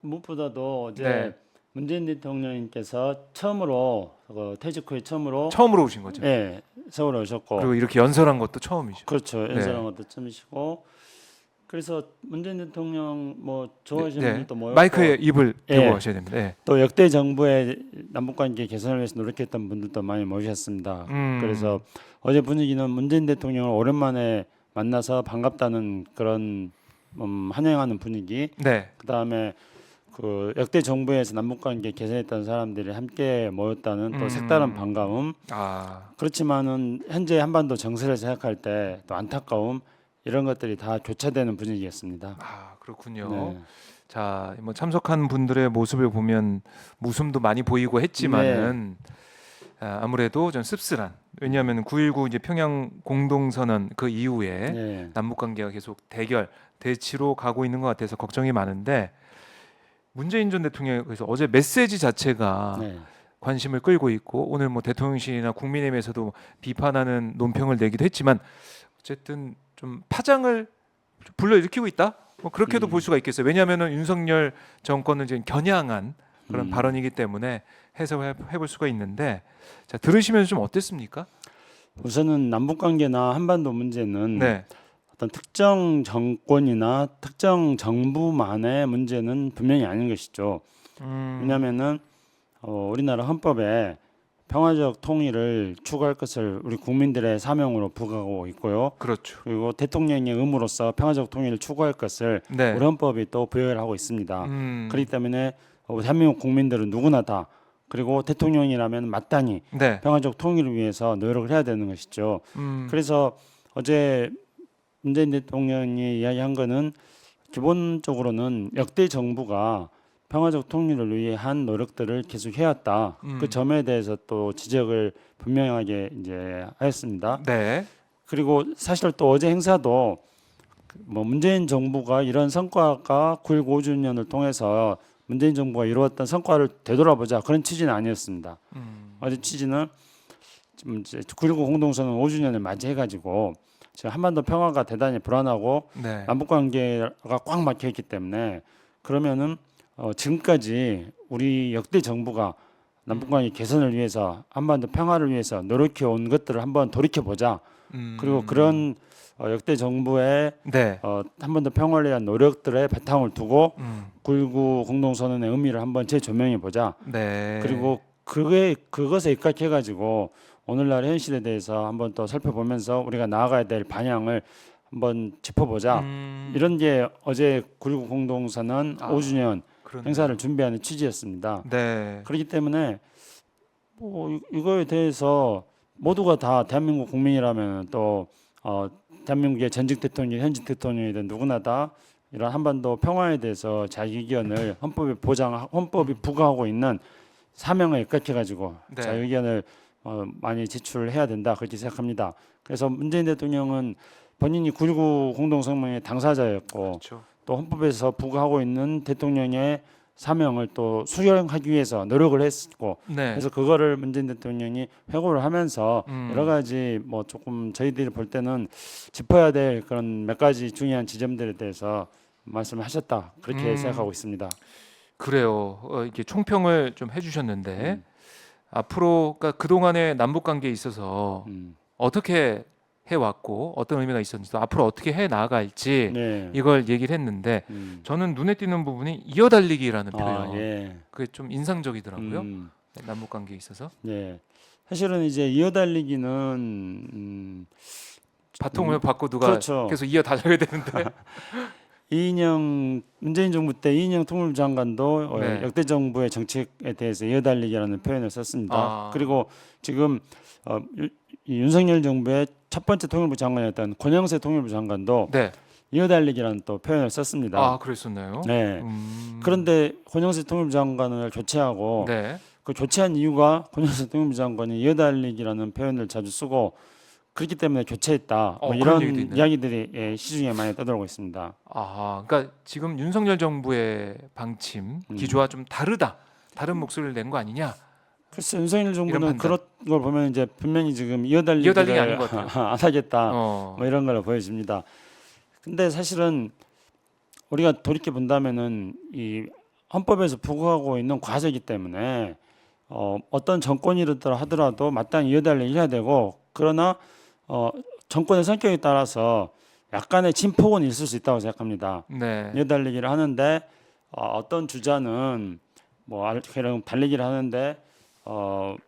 무엇보다도 이제 네. 문재인 대통령님께서 처음으로 퇴직 후에 처음으로 처음으로 오신 거죠. 예, 서울 오셨고 그리고 이렇게 연설한 것도 처음이죠. 그렇죠. 네. 연설한 것도 처음이시고 그래서 문재인 대통령 뭐 좋아하시는 네. 분들도 모였고 마이크에 입을 대고 예. 하셔야 됩니다. 네. 또 역대 정부의 남북관계 개선을 위해서 노력했던 분들도 많이 모셨습니다. 그래서 어제 분위기는 문재인 대통령을 오랜만에 만나서 반갑다는 그런 환영하는 분위기. 네. 그다음에 그 역대 정부에서 남북관계 개선했던 사람들이 함께 모였다는 또 색다른 반가움. 아, 그렇지만은 현재 한반도 정세를 생각할 때 또 안타까움 이런 것들이 다 교차되는 분위기였습니다. 그렇군요. 네. 자, 뭐 참석한 분들의 모습을 보면 웃음도 많이 보이고 했지만은 아무래도 좀 씁쓸한. 왜냐하면 9.19 이제 평양 공동선언 그 이후에 네. 남북 관계가 계속 대치로 가고 있는 것 같아서 걱정이 많은데 문재인 전 대통령이 그래서 어제 메시지 자체가 네. 관심을 끌고 있고 오늘 뭐 대통령실이나 국민의힘에서도 비판하는 논평을 내기도 했지만 어쨌든 좀 파장을 불러일으키고 있다. 뭐 그렇게도 볼 수가 있겠어요. 왜냐하면은 윤석열 정권을 지금 겨냥한 그런 발언이기 때문에 해석을 해볼 수가 있는데 자 들으시면서 좀 어땠습니까? 우선은 남북관계나 한반도 문제는 네, 어떤 특정 정권이나 특정 정부만의 문제는 분명히 아닌 것이죠. 왜냐하면은 우리나라 헌법에 평화적 통일을 추구할 것을 우리 국민들의 사명으로 부각하고 있고요. 그렇죠. 그리고 대통령의 의무로서 평화적 통일을 추구할 것을 네, 우리 헌법이 또 부여를 하고 있습니다. 그렇기 때문에 대한민국 국민들은 누구나 다 그리고 대통령이라면 마땅히 네, 평화적 통일을 위해서 노력을 해야 되는 것이죠. 그래서 어제 문재인 대통령이 이야기한 거는 기본적으로는 역대 정부가 평화적 통일을 위해 한 노력들을 계속 해왔다. 그 점에 대해서 또 지적을 분명하게 이제 하였습니다. 네, 그리고 사실 또 어제 행사도 뭐 문재인 정부가 이런 성과가 9.19 5주년을 통해서 문재인 정부가 이루었던 성과를 되돌아보자 그런 취지는 아니었습니다. 어제 취지는 지금 이제 9.19 공동선언 5주년을 맞이해가지고 지금 한반도 평화가 대단히 불안하고 네, 남북관계가 꽉 막혀있기 때문에 그러면은 지금까지 우리 역대 정부가 남북관계 개선을 위해서 한반도 평화를 위해서 노력해 온 것들을 한번 돌이켜 보자. 그리고 그런 역대 정부의 네, 한반도 평화를 위한 노력들의 바탕을 두고 9.19 공동선언의 의미를 한번 재조명해 보자. 네. 그리고 그것에 입각해 가지고 오늘날 현실에 대해서 한번 또 살펴보면서 우리가 나아가야 될 방향을 한번 짚어보자. 이런 게 어제 9.19 공동선언 5주년 그렇네요. 행사를 준비하는 취지였습니다. 네, 그렇기 때문에 뭐 이거에 대해서 모두가 다 대한민국 국민이라면 또 대한민국의 전직 대통령, 현직 대통령이든 누구나 다 이런 한반도 평화에 대해서 자기 의견을 헌법이 부과하고 있는 사명을 입각해 가지고 네. 자기 의견을 많이 제출해야 된다 그렇게 생각합니다. 그래서 문재인 대통령은 본인이 9.19 공동성명의 당사자였고 그렇죠. 또 헌법에서 부과하고 있는 대통령의 사명을 또 수행하기 위해서 노력을 했고 네, 그래서 그거를 문재인 대통령이 회고를 하면서 음. 여러 가지 뭐 조금 저희들이 볼 때는 짚어야 될 그런 몇 가지 중요한 지점들에 대해서 말씀을 하셨다 그렇게 생각하고 있습니다. 그래요. 이렇게 총평을 좀 해주셨는데 앞으로 그러니까 그 동안의 남북 관계에 있어서 어떻게 해왔고 어떤 의미가 있었는지 또 앞으로 어떻게 해 나아갈지 네. 이걸 얘기를 했는데 저는 눈에 띄는 부분이 이어달리기라는 표현. 예. 그게 좀 인상적이더라고요. 음, 남북 관계에 있어서 네. 사실은 이제 이어달리기는 바통을 받고 누가 그렇죠. 계속 이어달려야 되는데. 문재인 정부 때 이인영 통일부 장관도 네. 역대 정부의 정책에 대해서 이어달리기라는 표현을 썼습니다. 아. 그리고 지금 이 윤석열 정부의 첫 번째 통일부 장관이었던 권영세 통일부 장관도 네. 이어달리기라는 또 표현을 썼습니다. 아 그랬었나요? 네. 그런데 권영세 통일부 장관을 교체하고 네. 그 교체한 이유가 권영세 통일부 장관이 이어달리기라는 표현을 자주 쓰고 그렇기 때문에 교체했다. 뭐 그런 얘기도 이런 있네요. 이야기들이 시중에 많이 떠돌고 있습니다. 아, 그러니까 지금 윤석열 정부의 방침 기조와 좀 다르다. 다른 목소리를 낸 거 아니냐? 글쎄 윤석열 정부는 판단. 그런 걸 보면 이제 분명히 지금 이어달리기 이어달리기를 아닌 것 같아요. 안 하겠다. 어. 뭐 이런 걸 보여집니다. 근데 사실은 우리가 돌이켜 본다면은 이 헌법에서 부과하고 있는 과제이기 때문에 어떤 정권이라 하더라도 마땅히 이어달리기 해야 되고 그러나 정권의 성격에 따라서 약간의 진폭은 있을 수 있다고 생각합니다. 네. 이어달리기를 하는데 어떤 주자는 그런 달리기를 하는데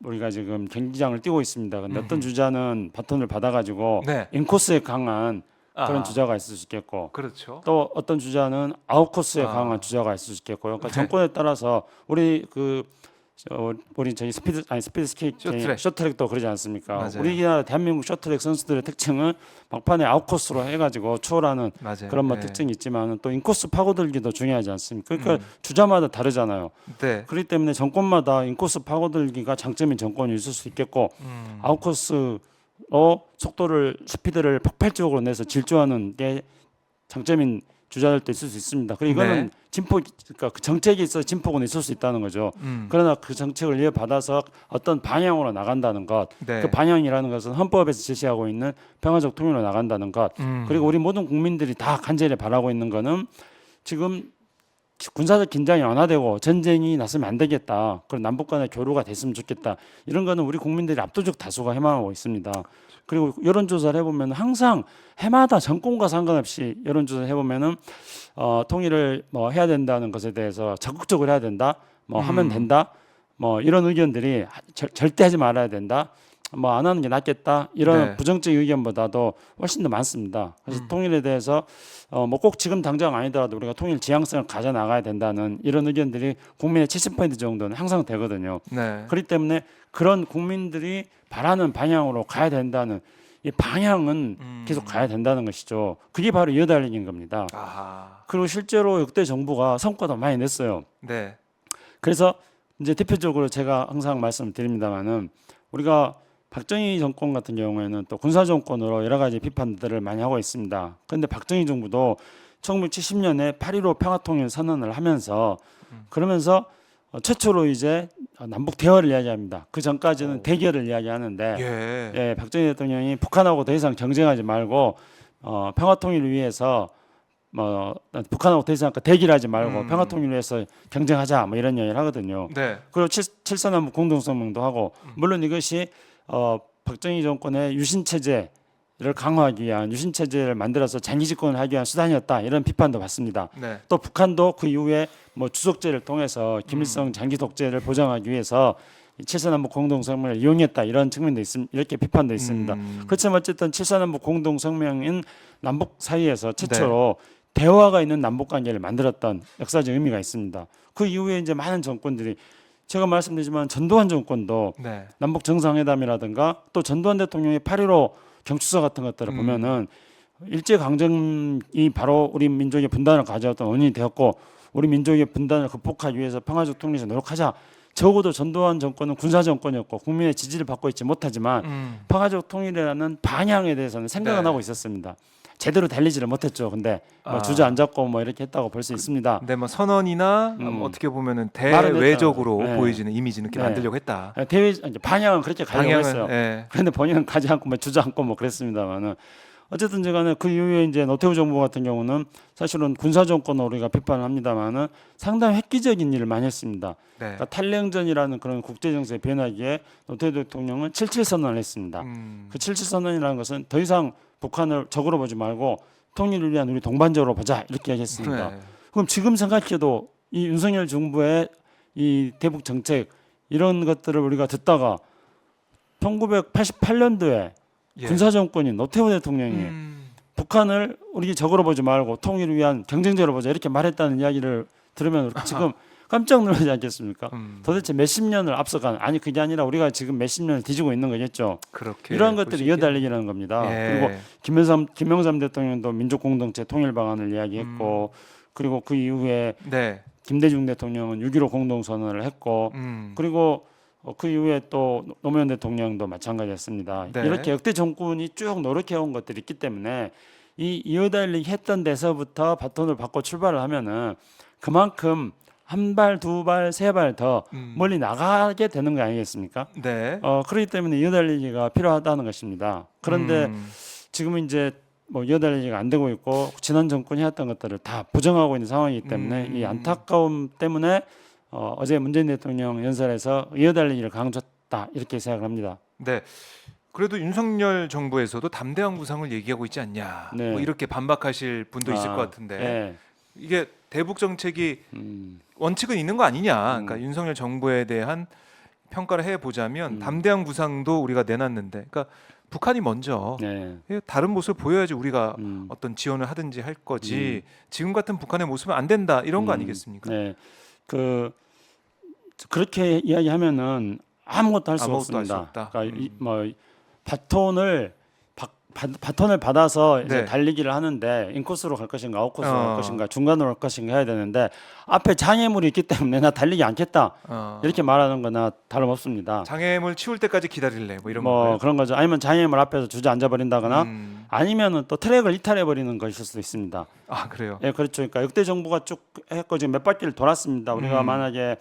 우리가 지금 경기장을 뛰고 있습니다. 근데 어떤 주자는 바톤을 받아가지고 네. 인코스에 강한 그런 아하. 주자가 있을 수 있겠고 그렇죠. 또 어떤 주자는 아웃코스에 아. 강한 주자가 있을 수 있겠고 그러니까 네. 정권에 따라서 우리 저희 스피드 스키 쇼트트랙도 그러지 않습니까? 맞아요. 우리나라 대한민국 쇼트트랙 선수들의 특징은 막판에 아웃코스로 해가지고 추월하는 맞아요. 그런 네. 특징이 있지만 또 인코스 파고들기도 중요하지 않습니까? 그러니까 주자마다 다르잖아요. 네. 그렇기 때문에 정권마다 인코스 파고들기가 장점인 정권이 있을 수 있겠고 아웃코스로 속도를 스피드를 폭발적으로 내서 질주하는 게 장점인 주자들도 있을 수 있습니다. 그리고 이거는 네. 진폭, 그러니까 그 정책에 있어 진폭은 있을 수 있다는 거죠. 그러나 그 정책을 이어받아서 어떤 방향으로 나간다는 것, 네. 그 방향이라는 것은 헌법에서 제시하고 있는 평화적 통일로 나간다는 것, 그리고 우리 모든 국민들이 다 간절히 바라고 있는 거는 지금 군사적 긴장이 완화되고 전쟁이 났으면 안 되겠다. 그리고 남북 간의 교류가 됐으면 좋겠다. 이런 거는 우리 국민들이 압도적 다수가 희망하고 있습니다. 그리고 여론조사를 해보면 항상 해마다 정권과 상관없이 여론조사를 해보면은 통일을 해야 된다는 것에 대해서 적극적으로 해야 된다. 하면 된다. 이런 의견들이 절대 하지 말아야 된다. 안 하는 게 낫겠다. 이런 네. 부정적 의견보다도 훨씬 더 많습니다. 그래서 통일에 대해서 꼭 지금 당장 아니더라도 우리가 통일 지향성을 가져 나가야 된다는 이런 의견들이 국민의 70% 정도는 항상 되거든요. 네. 그렇기 때문에 그런 국민들이 바라는 방향으로 가야 된다는 이 방향은 계속 가야 된다는 것이죠. 그게 바로 이어달리기인 겁니다. 아하. 그리고 실제로 역대 정부가 성과도 많이 냈어요. 네. 그래서 이제 대표적으로 제가 항상 말씀드립니다만은 우리가 박정희 정권 같은 경우에는 또 군사 정권으로 여러 가지 비판들을 많이 하고 있습니다. 그런데 박정희 정부도 1970년에 8.15 평화통일 선언을 하면서 그러면서 최초로 이제 남북 대화를 이야기합니다. 그 전까지는 대결을 이야기하는데 예. 박정희 대통령이 북한하고 더 이상 경쟁하지 말고 평화통일을 위해서 북한하고 더 이상 대결하지 말고 평화통일을 위해서 경쟁하자 이런 이야기를 하거든요. 네. 그리고 7.4남북 공동성명도 하고 물론 이것이 박정희 정권의 유신 체제를 강화하기 위한 유신 체제를 만들어서 장기 집권을 하기 위한 수단이었다 이런 비판도 받습니다. 네. 또 북한도 그 이후에 주석제를 통해서 김일성 장기 독재를 보장하기 위해서 7.4남북 공동성명을 이용했다 이런 측면도 있습니다. 이렇게 비판도 있습니다. 그렇지만 어쨌든 7.4남북 공동성명인 남북 사이에서 최초로 대화가 있는 남북 관계를 만들었던 역사적 의미가 있습니다. 그 이후에 이제 많은 정권들이 제가 말씀드리지만 전두환 정권도 네. 남북 정상회담이라든가 또 전두환 대통령의 8.15 경축서 같은 것들을 보면은 일제 강점이 바로 우리 민족의 분단을 가져왔던 원인이 되었고 우리 민족의 분단을 극복하기 위해서 평화적 통일에서 노력하자. 적어도 전두환 정권은 군사 정권이었고 국민의 지지를 받고 있지 못하지만 평화적 통일이라는 방향에 대해서는 생각은 네. 하고 있었습니다. 제대로 달리지를 못했죠. 근데 주저앉았고 이렇게 했다고 볼 수 있습니다. 근데 선언이나 어떻게 보면은 말은 대외적으로 했잖아요. 네. 보이지는 이미지는 이렇게 네. 만들려고 했다. 방향은 그렇게 가려고 했어요. 예. 그런데 본인은 가지 않고 주저앉고 그랬습니다만은 어쨌든 간에 그 이후에 이제 노태우 정부 같은 경우는 사실은 군사 정권으로 우리가 비판을 합니다만은 상당히 획기적인 일을 많이 했습니다. 네. 그러니까 탈냉전이라는 그런 국제 정세에 변하기에 노태우 대통령은 7.7 선언을 했습니다. 그 7.7 선언이라는 것은 더 이상 북한을 적으로 보지 말고 통일을 위한 우리 동반적으로 보자 이렇게 얘기했습니다. 네. 그럼 지금 생각해도 이 윤석열 정부의 이 대북 정책 이런 것들을 우리가 듣다가 1988년도에 예. 군사 정권인 노태우 대통령이 북한을 우리 적으로 보지 말고 통일을 위한 경쟁자로 보자 이렇게 말했다는 이야기를 들으면 지금 깜짝 놀라지 않겠습니까? 도대체 몇십 년을 앞서간 아니 그게 아니라 우리가 지금 몇십 년을 뒤지고 있는 거겠죠. 그렇게 이러한 볼 것들이 수 이어달리기라는 겁니다. 예. 그리고 김영삼 대통령도 민족공동체 통일 방안을 이야기했고 그리고 그 이후에 네. 김대중 대통령은 6.15 공동선언을 했고 그리고 그 이후에 또 노무현 대통령도 마찬가지였습니다. 네. 이렇게 역대 정권이 쭉 노력해온 것들이 있기 때문에 이 이어달리기 했던 데서부터 바톤을 받고 출발을 하면은 그만큼 한 발, 두 발, 세 발 더 멀리 나가게 되는 거 아니겠습니까? 네. 그렇기 때문에 이어달리기가 필요하다는 것입니다. 그런데 지금은 이제 뭐 이어달리기가 안 되고 있고 지난 정권이 해왔던 것들을 다 부정하고 있는 상황이기 때문에 이 안타까움 때문에 어제 문재인 대통령 연설에서 이어달리기를 강조했다 이렇게 생각을 합니다. 네. 그래도 윤석열 정부에서도 담대한 구상을 얘기하고 있지 않냐. 네. 뭐 이렇게 반박하실 분도 있을 아, 것 같은데 예. 이게 대북 정책이 음, 원칙은 있는 거 아니냐. 그러니까 윤석열 정부에 대한 평가를 해 보자면 담대한 구상도 우리가 내놨는데, 그러니까 북한이 먼저 네. 다른 모습을 보여야지 우리가 음, 어떤 지원을 하든지 할 거지. 지금 같은 북한의 모습은 안 된다 이런 거 아니겠습니까? 네. 그렇게 이야기하면은 아무것도 할 수가 아무것도 할수 없습니다. 없다. 그러니까 뭐 바톤을 받아서 이제 네. 달리기를 하는데 인코스로 갈 것인가 아웃코스로 갈 어. 것인가 중간으로 갈 것인가 해야 되는데 앞에 장애물이 있기 때문에 나 달리기 않겠다 이렇게 말하는 거나 다름없습니다. 장애물 치울 때까지 기다릴래 뭐 이런 뭐 건가요? 그런 거죠. 아니면 장애물 앞에서 주저앉아 버린다거나 음. 아니면은 또 트랙을 이탈해 버리는 것일 수도 있습니다. 아 그래요. 예, 그렇죠. 그러니까 역대 정부가 쭉 했고 지금 몇 바퀴를 돌았습니다. 우리가 만약에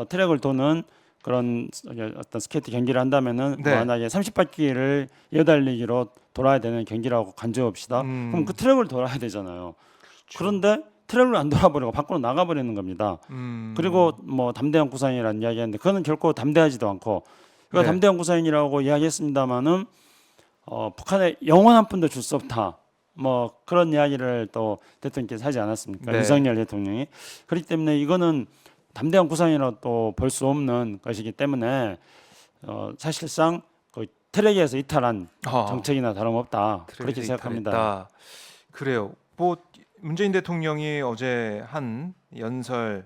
트랙을 도는 그런 어떤 스케이트 경기를 한다면은 네. 만약에 30바퀴를 이어달리기로 돌아야 되는 경기라고 간주해봅시다. 그럼 그 트랙을 돌아야 되잖아요. 그런데 트랙을 안 돌아버리고 밖으로 나가버리는 겁니다. 그리고 뭐 담대한 구상이라는 이야기했는데 그거는 결코 담대하지도 않고 그러니까 네. 담대한 구상이라고 이야기했습니다마는 북한에 영원 한 푼도 줄 수 없다. 뭐 그런 이야기를 또 대통령께서 하지 않았습니까? 네. 윤석열 대통령이. 그렇기 때문에 이거는 담대한 구상이라고 또 볼 수 없는 것이기 때문에 사실상 그 트랙에서 이탈한 정책이나 다름없다. 그렇게 생각합니다. 이탈했다. 그래요. 뭐 문재인 대통령이 어제 한 연설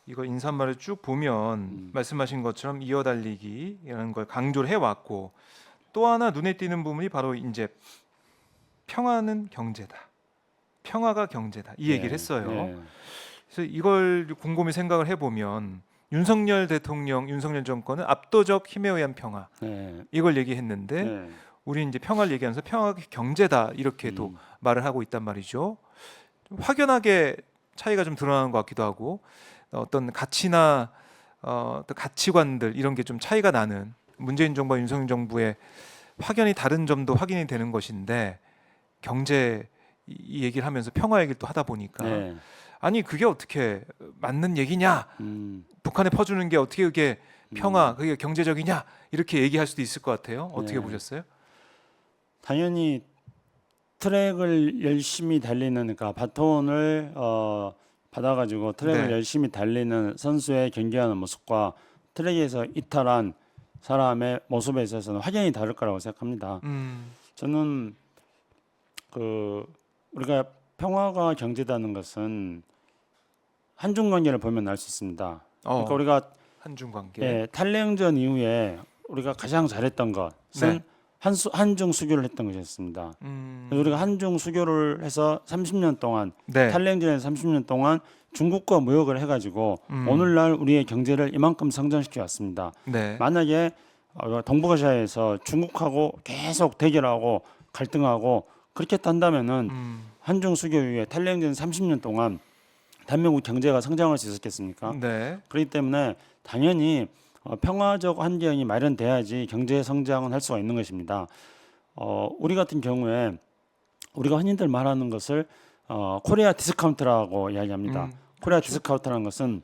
이거 인사말을 쭉 보면 말씀하신 것처럼 이어달리기라는 걸 강조를 해왔고 또 하나 눈에 띄는 부분이 바로 이제 평화는 경제다. 평화가 경제다. 이 얘기를 했어요. 네. 그래서 이걸 곰곰이 생각을 해보면 윤석열 대통령, 윤석열 정권은 압도적 힘에 의한 평화 네. 이걸 얘기했는데 네. 우리 이제 평화를 얘기하면서 평화가 경제다 이렇게도 말을 하고 있단 말이죠. 좀 확연하게 차이가 좀 드러나는 것 같기도 하고 어떤 가치나 또 가치관들 이런 게 좀 차이가 나는 문재인 정부와 윤석열 정부의 확연히 다른 점도 확인이 되는 것인데 경제 이 얘기를 하면서 평화 얘기를 또 하다 보니까 네. 아니 그게 어떻게 맞는 얘기냐? 북한에 퍼주는 게 어떻게 그게 평화, 그게 경제적이냐? 이렇게 얘기할 수도 있을 것 같아요. 어떻게 네. 보셨어요? 당연히 트랙을 열심히 달리는 그러니까 바톤을 받아가지고 트랙을 네. 열심히 달리는 선수의 경기하는 모습과 트랙에서 이탈한 사람의 모습에 있어서는 확연히 다를 거라고 생각합니다. 저는 우리가 평화가 경제다는 것은 한중 관계를 보면 알 수 있습니다. 그러니까 우리가 한중 관계. 예, 탈레응전 이후에 우리가 가장 잘했던 것은 네. 한중 수교를 했던 것이었습니다. 그래서 우리가 한중 수교를 해서 30년 동안 네. 탈레응전에서 30년 동안 중국과 무역을 해가지고 오늘날 우리의 경제를 이만큼 성장시켜 왔습니다. 네. 만약에 동북아시아에서 중국하고 계속 대결하고 갈등하고 그렇게 한다면은 한중 수교 이후에 탈레응전 30년 동안 대한민국 경제가 성장할 수 있었겠습니까? 네. 그렇기 때문에 당연히 평화적 환경이 마련돼야지 경제 성장은 할 수가 있는 것입니다. 우리 같은 경우에 우리가 흔히들 말하는 것을 코리아 디스카운트라고 이야기합니다. 코리아 디스카운트라는 것은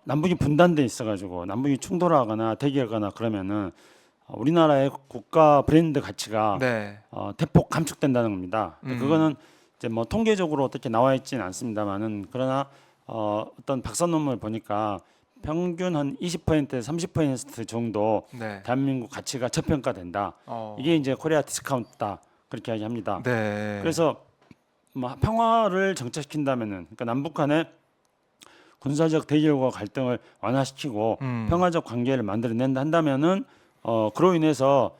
남북이 분단돼 있어가지고 남북이 충돌하거나 대결하거나 그러면은 우리나라의 국가 브랜드 가치가 네. 대폭 감축된다는 겁니다. 그거는 이제 뭐 통계적으로 어떻게 나와 있지는 않습니다만은 그러나 어떤 박사 논문을 보니까 평균 한 20%에서 30% 정도 네. 대한민국 가치가 저평가된다. 이게 이제 코리아 디스카운트다 그렇게 이야기합니다. 네. 그래서 뭐 평화를 정착시킨다면은 그러니까 남북 간의 군사적 대결과 갈등을 완화시키고 평화적 관계를 만들어낸다 한다면은 그로 인해서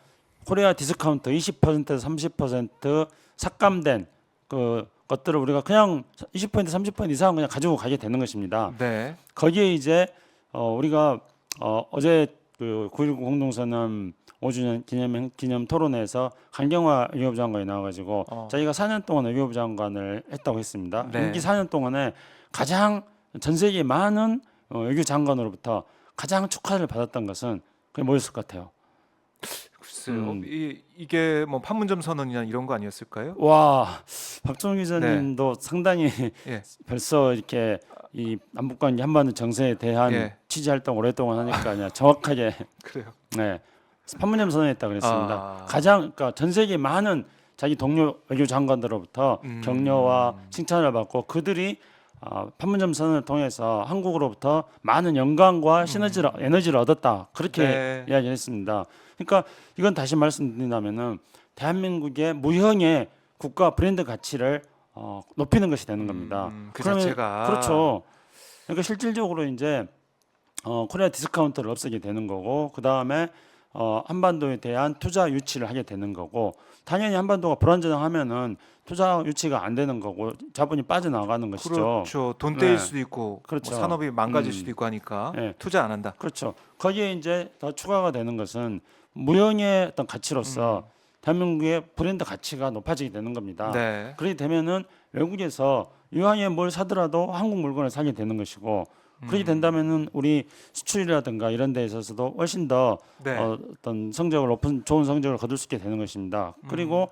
코리아 디스카운트 20%에서 30% 삭감된 그 것들을 우리가 그냥 20% 30% 이상 그냥 가지고 가게 되는 것입니다. 네. 거기에 이제 우리가 어제 그 9.19 공동선언 5주년 기념 토론회에서 강경화 외교부 장관이 나와가지고 자기가 4년 동안 외교부 장관을 했다고 했습니다. 네. 임기 4년 동안에 가장 전 세계 많은 외교 장관으로부터 가장 축하를 받았던 것은 그게 뭐였을 것 같아요? 글쎄요. 이게 뭐 판문점 선언이나 이런 거 아니었을까요? 와, 박종훈 기자님도 상당히 예. 벌써 이렇게 이 남북관계 한반도 정세에 대한 예. 취재 활동 오랫동안 하니까 그냥 정확하게 그래요. 네, 판문점 선언했다 그랬습니다. 아. 가장 그러니까 전 세계 많은 자기 동료 외교 장관들로부터 격려와 칭찬을 받고 그들이 판문점 선언을 통해서 한국으로부터 많은 영광과 시너지를 에너지를 얻었다 그렇게 네. 이야기했습니다. 그러니까 이건 다시 말씀드린다면은 대한민국의 무형의 국가 브랜드 가치를 높이는 것이 되는 겁니다. 그 그러면 자체가 그렇죠. 그러니까 실질적으로 이제 코리아 디스카운트를 없애게 되는 거고 그 다음에 한반도에 대한 투자 유치를 하게 되는 거고 당연히 한반도가 불안정하면은 투자 유치가 안 되는 거고 자본이 빠져나가는 것이죠. 그렇죠. 돈 떼일 네. 수도 있고 그렇죠. 뭐 산업이 망가질 수도 있고 하니까 네. 투자 안 한다. 그렇죠. 거기에 이제 더 추가가 되는 것은 무형의 어떤 가치로서 대한민국의 브랜드 가치가 높아지게 되는 겁니다. 네. 그렇게 되면은 외국에서 이왕에 뭘 사더라도 한국 물건을 사게 되는 것이고 그렇게 된다면은 우리 수출이라든가 이런 데 있어서도 훨씬 더 네. 어떤 성적을 높은 좋은 성적을 거둘 수 있게 되는 것입니다. 그리고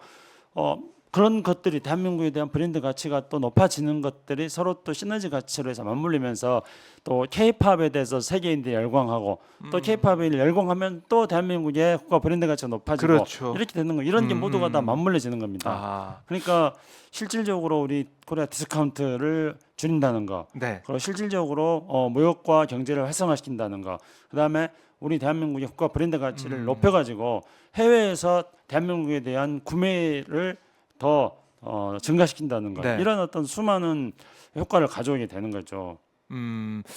그런 것들이 대한민국에 대한 브랜드 가치가 또 높아지는 것들이 서로 또 시너지 가치로 해서 맞물리면서 또 K-팝에 대해서 세계인들이 열광하고 또 K-팝이 열광하면 또 대한민국의 국가 브랜드 가치가 높아지고 그렇죠. 이렇게 되는 거 이런 게 모두가 다 맞물려지는 겁니다. 아. 그러니까 실질적으로 우리 코리아 디스카운트를 줄인다는 거, 네. 그리고 실질적으로 무역과 경제를 활성화시킨다는 거, 그다음에 우리 대한민국의 국가 브랜드 가치를 높여가지고 해외에서 대한민국에 대한 구매를 더 증가시킨다는 거, 네. 이런 어떤 수많은 효과를 가져오게 되는 거죠.